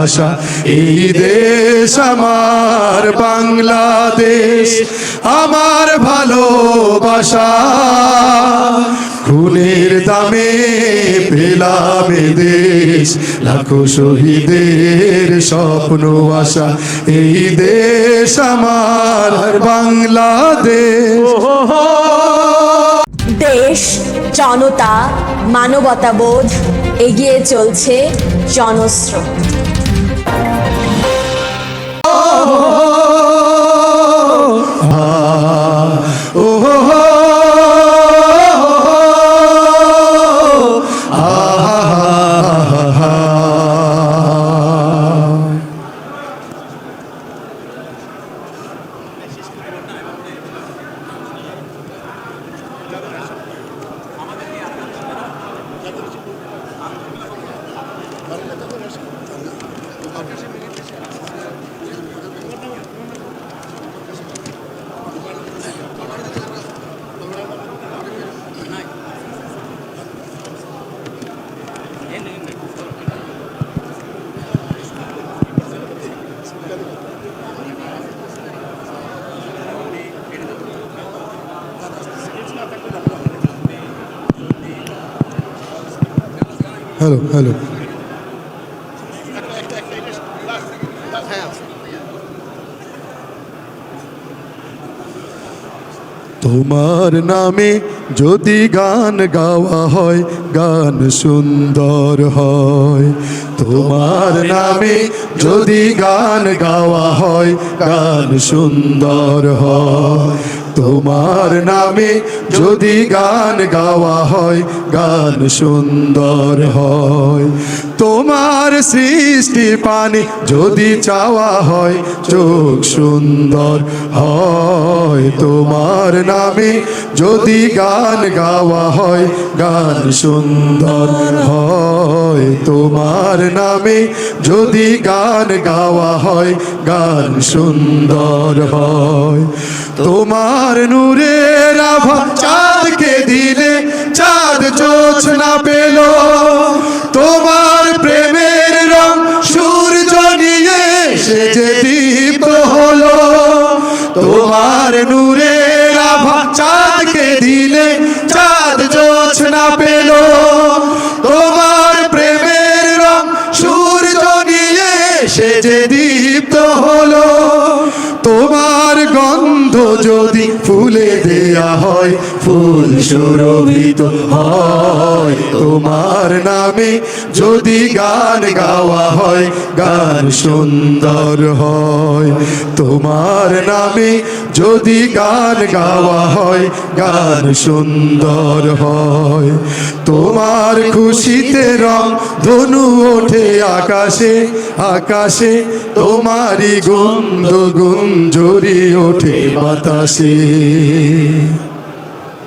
ভাষা। এই দেশ আমার বাংলাদেশ, আমার ভালোবাসা। খুনের দামে পেলাম এ দেশ, লাখো শহীদের স্বপ্ন আশা। এই দেশ আমার বাংলাদেশ। দেশ, জনতা, মানবতাবোধ, এগিয়ে চলছে জনস্রোত। Hello hello. তোমার নামে যদি গান গাওয়া হয়, গান সুন্দর হয়। তোমার নামে যদি গান গাওয়া হয়, গান সুন্দর হয়। তোমার নামে যদি গান গাওয়া হয়, গান সুন্দর হয়। তোমার সৃষ্টি পানে যদি চাওয়া হয়, চোখ সুন্দর হয়। তোমার নামে যদি গান গাওয়া হয়, গান সুন্দর হয়। তোমার নামে যদি গান গাওয়া হয়, গান সুন্দর হয়। তোমার নূরের আভা চাঁদকে দিলে চাঁদ জোছনা পেল। তোমার প্রেমের রং সূর্য নিয়ে সে যে দীপ্ত হলো। তোমার নূরের আভা চাঁদকে দিলে চাঁদ জোছনা পেল। তোমার প্রেমের রং সূর্য নিয়ে সে যে দীপ্ত হলো। তোমার গন্ধ যদি ফুলে দেয়া হয়, ফুল সুরভিত হয়। তোমার নামে যদি গান গাওয়া হয়, গান সুন্দর হয়। তোমার নামে যদি গান গাওয়া হয়, গান সুন্দর হয়। তোমার খুশিতে রং ধনু ওঠে আকাশে আকাশে। তোমারই গুঞ্জরি ওঠে বাতাসে।